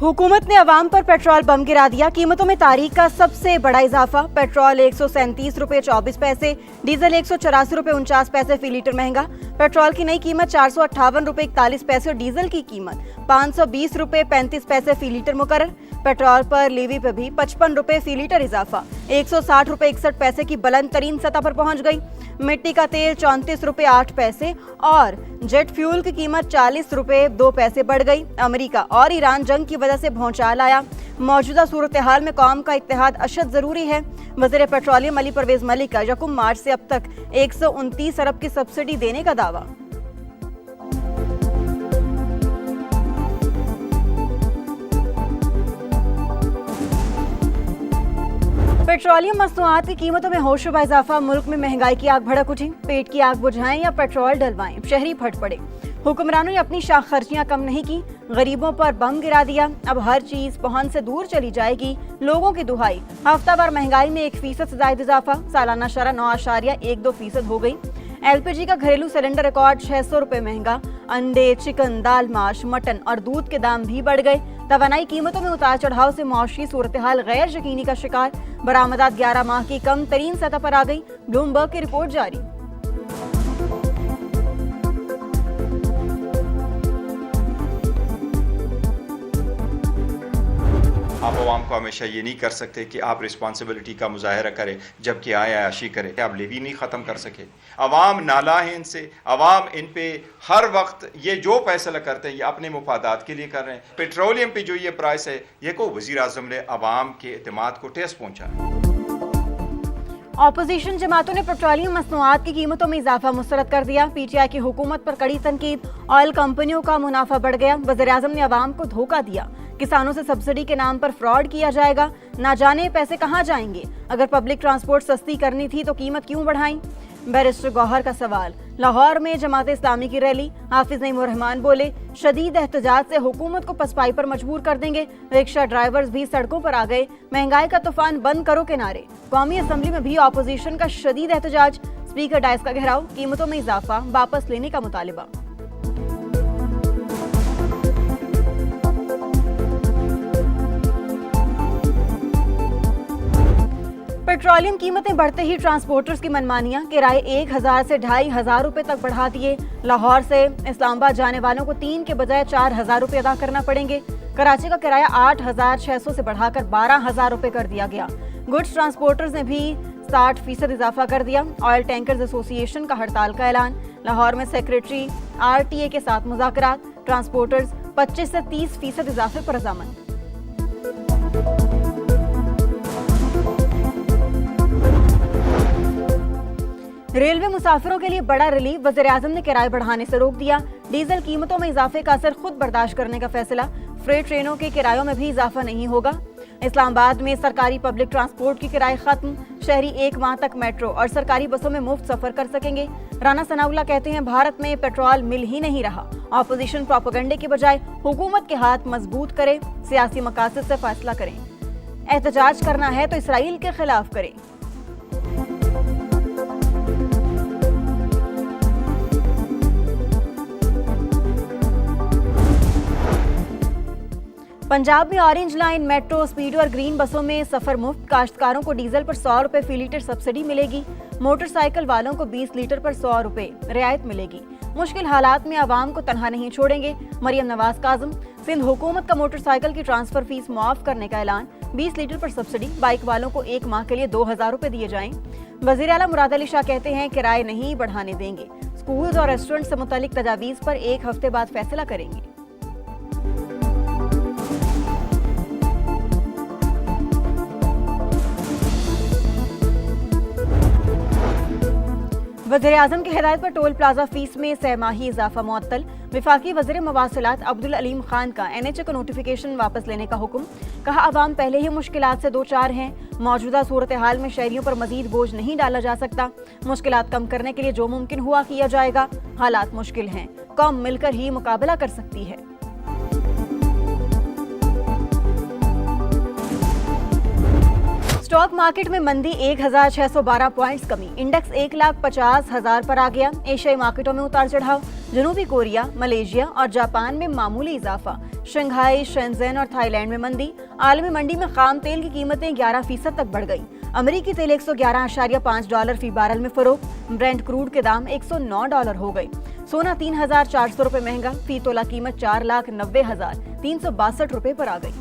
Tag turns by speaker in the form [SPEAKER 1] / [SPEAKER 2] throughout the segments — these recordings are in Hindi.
[SPEAKER 1] हुकूमत ने अवाम पर पेट्रोल बम गिरा दिया। कीमतों में तारीख का सबसे बड़ा इजाफा। पेट्रोल 137 रुपए 24 पैसे, डीजल 184 रुपए 49 पैसे फी लीटर महंगा। पेट्रोल की नई कीमत 458 रुपए 41 पैसे और डीजल की कीमत 520 रुपए 35 पैसे फी लीटर मुकर्रर। पेट्रोल पर लीवी पे भी 55 रुपए फी लीटर इजाफा, 160 रुपए 61 पैसे की बुलंद तरीन सतह पर पहुंच गई। मिट्टी का तेल 34 रुपए 8 पैसे और जेट फ्यूल की कीमत 40 रुपए 2 पैसे बढ़ गई। अमेरिका और ईरान जंग की वजह से भौचाल आया। मौजूदा सूरत हाल में कौम का इत्तेहाद अशद जरूरी है। वज़ीर पेट्रोलियम अली परवेज मलिक का 1 मार्च से अब तक 129 अरब की सब्सिडी देने का दावा। पेट्रोलियम मसनूआत की कीमतों में होशरुबा इजाफा। मुल्क में महंगाई की आग भड़क उठी। पेट की आग बुझाएं या पेट्रोल डलवाएं, शहरी फट पड़े। हुक्मरानों ने अपनी शाख खर्चियां कम नहीं की, गरीबों पर बम गिरा दिया। अब हर चीज पहुंच से दूर चली जाएगी, लोगों की दुहाई। हफ्तावार महंगाई में 1% से ज्यादा इजाफा, सालाना शरह 9.12% हो गई। LPG का घरेलू सिलेंडर रिकॉर्ड 600 रुपए महंगा। अंडे, चिकन, दाल, माश, मटन और दूध के दाम भी बढ़ गए। तवानाई कीमतों में उतार चढ़ाव से मुआशी सूरत हाल गैर यकीनी का शिकार। बरामदात 11 माह की कम तरीन सतह पर आ गई। ब्लूमबर्ग की रिपोर्ट जारी।
[SPEAKER 2] आप आवाम को हमेशा ये नहीं कर सकते कि आप रिस्पॉन्सिबिलिटी का मुजाहरा करें जबकि आयाशी करें। आप लेवी नहीं ख़त्म कर सके। अवाम नाला है इनसे। अवाम इन पे हर वक्त ये जो फैसला करते हैं ये अपने मुफादात के लिए कर रहे हैं। पेट्रोलियम पे जो ये प्राइस है ये को वज़ीर आज़म ने अवाम के एतमाद को ठेस पहुँचा।
[SPEAKER 1] ऑपोजिशन जमातों ने पेट्रोलियम मसनूआत की कीमतों में इजाफा मुस्तरद कर दिया। PTI की हुकूमत पर कड़ी तनकीद। ऑयल कंपनियों का मुनाफा बढ़ गया। वज़ीर आज़म ने अवाम को धोखा दिया। किसानों से सब्सिडी के नाम पर फ्रॉड किया जाएगा, ना जाने पैसे कहां जाएंगे। अगर पब्लिक ट्रांसपोर्ट सस्ती करनी थी तो कीमत क्यों बढ़ाई। बैरिस्टर गौहर का सवाल। लाहौर में जमात इस्लामी की रैली। हाफिज नईमुर रहमान बोले, शदीद एहतजाज से हुकूमत को पसपाई पर मजबूर कर देंगे। रिक्शा ड्राइवर्स भी सड़कों पर आ गए। महंगाई का तूफान बंद करो के नारे। कौमी असम्बली में भी ऑपोजिशन का शदीद एहतजाज। स्पीकर डायस का घेराव। कीमतों में इजाफा वापस लेने का मुतालिबा। पेट्रोलियम कीमतें बढ़ते ही ट्रांसपोर्टर्स की मनमानियां। किराए 1000 से 2500 रुपए तक बढ़ा दिए। लाहौर से इस्लामाबाद जाने वालों को 3 के बजाय 4000 रुपए अदा करना पड़ेंगे। कराची का किराया 8600 से बढ़ाकर 12000 रुपए कर दिया गया। गुड्स ट्रांसपोर्टर्स ने भी 60% इजाफा कर दिया। ऑयल टैंकर्स एसोसिएशन का हड़ताल का ऐलान। लाहौर में सेक्रेटरी RTA के साथ मुज़ाकरात। ट्रांसपोर्टर्स 25 से 30% इजाफे पर रजामंद। रेलवे मुसाफिरों के लिए बड़ा रिलीफ। वज़ीर आज़म ने किराए बढ़ाने से रोक दिया। डीजल कीमतों में इजाफे का असर खुद बर्दाश्त करने का फैसला। फ्रेट ट्रेनों के किरायों में भी इजाफा नहीं होगा। इस्लामाबाद में सरकारी पब्लिक ट्रांसपोर्ट की किराए खत्म। शहरी 1 माह तक मेट्रो और सरकारी बसों में मुफ्त सफर कर सकेंगे। राना सनाउल्लाह कहते हैं, भारत में पेट्रोल मिल ही नहीं रहा। ऑपोजिशन प्रोपेगेंडे के बजाय हुकूमत के हाथ मजबूत करे, सियासी मकासद से फैसला करें। एहतजाज करना है तो इसराइल के खिलाफ करें। पंजाब में ऑरेंज लाइन, मेट्रो, स्पीड और ग्रीन बसों में सफर मुफ्त। काश्तकारों को डीजल पर 100 रुपए फी लीटर सब्सिडी मिलेगी। मोटरसाइकिल वालों को 20 लीटर पर 100 रुपए रियायत मिलेगी। मुश्किल हालात में आवाम को तनहा नहीं छोड़ेंगे। मरियम नवाज काज़म। सिंध हुकूमत का मोटरसाइकिल की ट्रांसफर फीस मुआफ करने का ऐलान। 20 लीटर पर सब्सिडी। बाइक वालों को 1 माह के लिए 2000 रुपए दिए जाएं। वज़ीर आला मुराद अली शाह कहते हैं, किराए नहीं बढ़ाने देंगे। स्कूल्स और रेस्टोरेंट से मुतालिक तजावीज़ पर 1 हफ्ते बाद फैसला करेंगे। वज़ीर आज़म की हिदायत पर टोल प्लाजा फीस में सहमाही इजाफा मुअत्तल। वफाकी वज़ीर मवासिलात अब्दुल अलीम खान का NHA का नोटिफिकेशन वापस लेने का हुक्म। कहा, अवाम पहले ही मुश्किलात से 2-4 हैं। मौजूदा सूरत हाल में शहरियों पर मजीद बोझ नहीं डाला जा सकता। मुश्किलात कम करने के लिए जो मुमकिन हुआ किया जाएगा। हालात मुश्किल हैं, कौम मिलकर ही मुकाबला कर सकती है। स्टॉक मार्केट में मंदी, 1612 पॉइंट्स कमी। इंडेक्स 1,50,000 पर आ गया। एशियाई मार्केटों में उतार चढ़ाव। जनूबी कोरिया, मलेशिया और जापान में मामूली इजाफा। शंघाई, शेंजेन और थाईलैंड में मंदी। आलमी मंडी में खाम तेल की कीमतें 11% तक बढ़ गई। अमेरिकी तेल $111.5 फी बैरल में फरोख्त। ब्रेंट क्रूड के दाम $109 हो गए। सोना 3,400 रुपए महंगा। फी तोला कीमत 4,90,362 रुपए पर आ गई।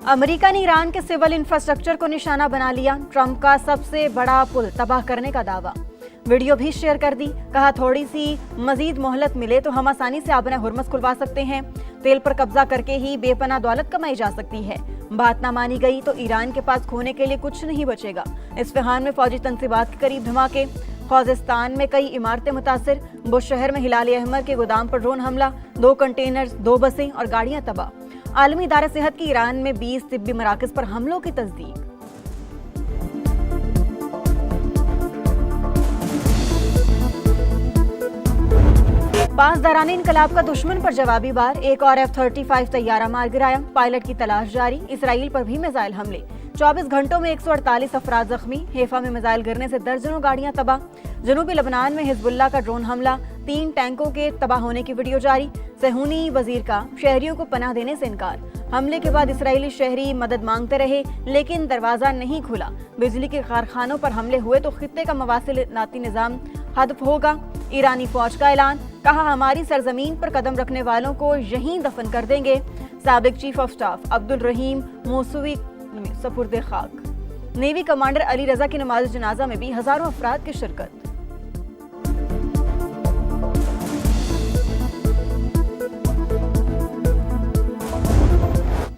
[SPEAKER 1] अमेरिका ने ईरान के सिविल इंफ्रास्ट्रक्चर को निशाना बना लिया। ट्रंप का सबसे बड़ा पुल तबाह करने का दावा। वीडियो भी शेयर कर दी। कहा थोड़ी सी मजीद मोहलत मिले तो हम आसानी से आबना हुर्मस खुलवा सकते हैं। तेल पर कब्जा करके ही बेपनाह दौलत कमाई जा सकती है। बात ना मानी गई तो ईरान के पास खोने के लिए कुछ नहीं बचेगा। इस्फहान में फौजी तंसीबात के करीब धमाके। खोजिस्तान में कई इमारतें मुतासिर। बुश शहर में हिलाल अहमर के गोदाम पर ड्रोन हमला। 2 कंटेनर्स, 2 बसें और गाड़ियां तबाह। आलमी इदारा सेहत की ईरान में 20 तिब्बी मराकज पर हमलों की तस्दीक। पासदारान इनकलाब का दुश्मन पर जवाबी वार। एक और F-35 तैयारा मार गिराया। पायलट की तलाश जारी। इसराइल पर भी मिसाइल हमले। 24 घंटों में 148 अफराद जख्मी। हेफा में मिसाइल गिरने से दर्जनों गाड़ियां तबाह। जनूबी लबनान में हिजबुल्लाह का ड्रोन हमला। 3 टैंकों के तबाह होने की वीडियो जारी। सेहूनी वजीर का शहरियों को पनाह देने से इनकार। हमले के बाद इसराइली शहरी मदद मांगते रहे लेकिन दरवाजा नहीं खुला। बिजली के कारखानों पर हमले हुए तो खित्ते का मवासिलाती निजाम हदफ होगा। ईरानी फौज का ऐलान। कहा हमारी सरजमीन पर कदम रखने वालों को यहीं दफन कर देंगे। साबिक चीफ ऑफ स्टाफ अब्दुल रहीम मौसूवी सपुर्दे खाक। नेवी कमांडर अली रजा की नमाज जनाजा में भी हजारों अफराद की शिरकत।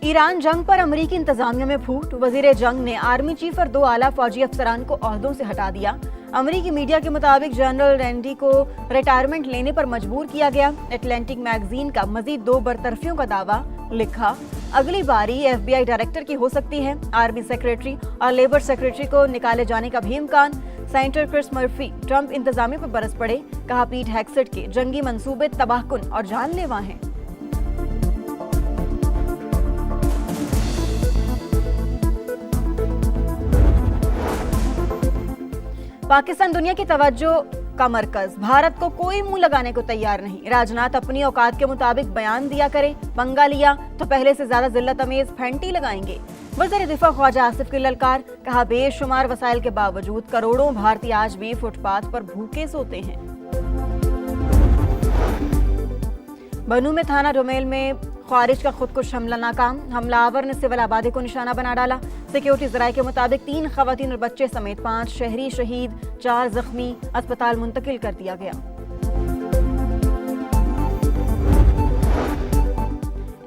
[SPEAKER 1] ईरान जंग पर अमरीकी इंतजामिया में फूट। वजीर जंग ने आर्मी चीफ और 2 आला फौजी अफसरान को ओहदों से हटा दिया। अमरीकी मीडिया के मुताबिक जनरल रैंडी को रिटायरमेंट लेने पर मजबूर किया गया। एटलांटिक मैगजीन का मजीद 2 बरतरफियों का दावा। लिखा अगली बारी FBI डायरेक्टर की हो सकती है। आर्मी सेक्रेटरी और लेबर सेक्रेटरी को निकाले जाने का भी इम्कान। सेनेटर क्रिस मर्फी ट्रंप इंतजामिया पर बरस पड़े। कहा पीट हेगसेट के जंगी मंसूबे तबाहकुन और जानलेवा हैं। पाकिस्तान दुनिया की तवज्जो का मरकज। भारत को कोई मुंह लगाने को तैयार नहीं। राजनाथ अपनी औकात के मुताबिक बयान दिया करे। पंगा लिया तो पहले से ज्यादा जिल्लत अमेज फैंटी लगाएंगे। वज़ीर दिफा ख्वाजा आसिफ की ललकार। कहा बेशुमार वसाइल के बावजूद करोड़ों भारतीय आज भी फुटपाथ पर भूखे सोते हैं। बनू में थाना डोमेल में ख्वारिज का खुदकुश हमला नाकाम। हमलावर ने सिविल आबादी को निशाना बना डाला। सिक्योरिटी जराये के मुताबिक 3 खवातीन और बच्चे समेत 5 शहरी शहीद, 4 जख्मी। अस्पताल मुंतकिल कर दिया गया।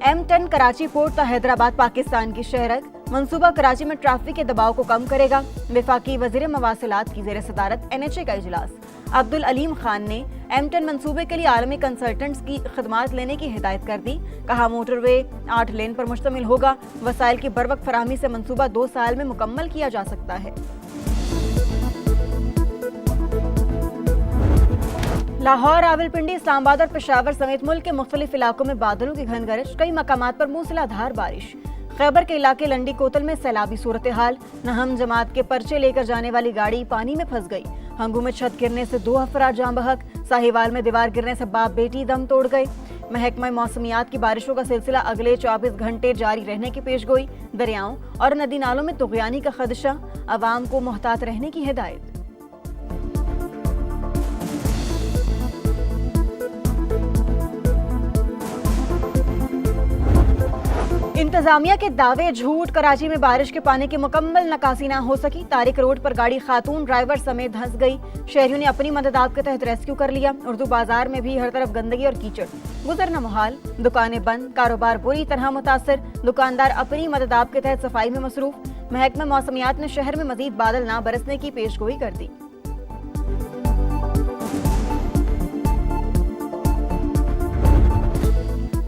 [SPEAKER 1] M10 कराची पोर्ट ता हैदराबाद पाकिस्तान की शहरत। मंसूबा कराची में ट्रैफिक के दबाव को कम करेगा। वफाकी वजीर मवासिलात की जेर सदारत NHA का इजलास। अब्दुल अलीम खान ने M10 मंसूबे के लिए आलमी कंसल्टेंट्स की खदमात लेने की हिदायत कर दी। कहा मोटरवे 8 लेन पर मुश्तमिल होगा। वसाइल की बरवक्त फराहमी से मंसूबा 2 साल में मुकम्मल किया जा सकता है। लाहौर, रावलपिंडी, इस्लामाबाद और पेशावर समेत मुल्क के मुख्तलिफ इलाकों में बादलों की घन गरज। कई मकामात पर मूसलाधार बारिश। खैबर के इलाके लंडी कोतल में सैलाबी सूरत हाल। नहम जमात के पर्चे लेकर जाने वाली गाड़ी पानी में फंस गई। हंगू में छत गिरने से 2 अफराद जाँ बहक। साहिवाल में दीवार गिरने से बाप बेटी दम तोड़ गए। महकमा मौसमियात की बारिशों का सिलसिला अगले 24 घंटे जारी रहने की पेशगोई। दरियाओं और नदी नालों में तुग़यानी का खदशा। अवाम को मोहतात रहने की हिदायत। इंतजामिया के दावे झूठ। कराची में बारिश के पानी की मुकम्मल नकासी ना हो सकी। तारिक रोड पर गाड़ी खातून ड्राइवर समेत धंस गई। शहरियों ने अपनी मदद आप के तहत रेस्क्यू कर लिया। उर्दू बाजार में भी हर तरफ गंदगी और कीचड़। गुजरना मुहाल। दुकानें बंद, कारोबार बुरी तरह मुतासर। दुकानदार अपनी मदद आप के तहत सफाई में मसरूफ। महकमा मौसमियात ने शहर में मजीद बादल ना बरसने की पेशगोई कर दी।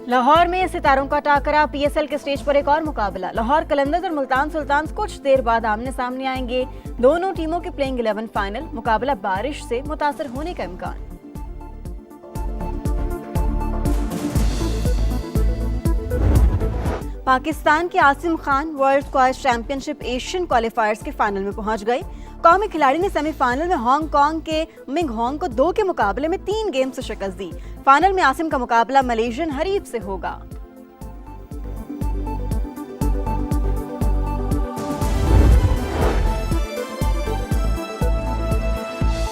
[SPEAKER 1] लाहौर में सितारों का टाकरा। PSL के स्टेज पर एक और मुकाबला। लाहौर कलंदर्स और मुल्तान सुल्तान्स कुछ देर बाद आमने सामने आएंगे। दोनों टीमों के प्लेइंग 11 फाइनल। मुकाबला बारिश से मुतासर होने का इम्कान। पाकिस्तान के Asim Khan world squash championship Asian क्वालिफायर्स के फाइनल में पहुंच गए। कौमी खिलाड़ी ने सेमीफाइनल में हांगकांग के मिंग होंग को 2 के मुकाबले में 3 गेम से शिकस्त दी। फाइनल में आसिम का मुकाबला मलेशियन हरीफ से होगा।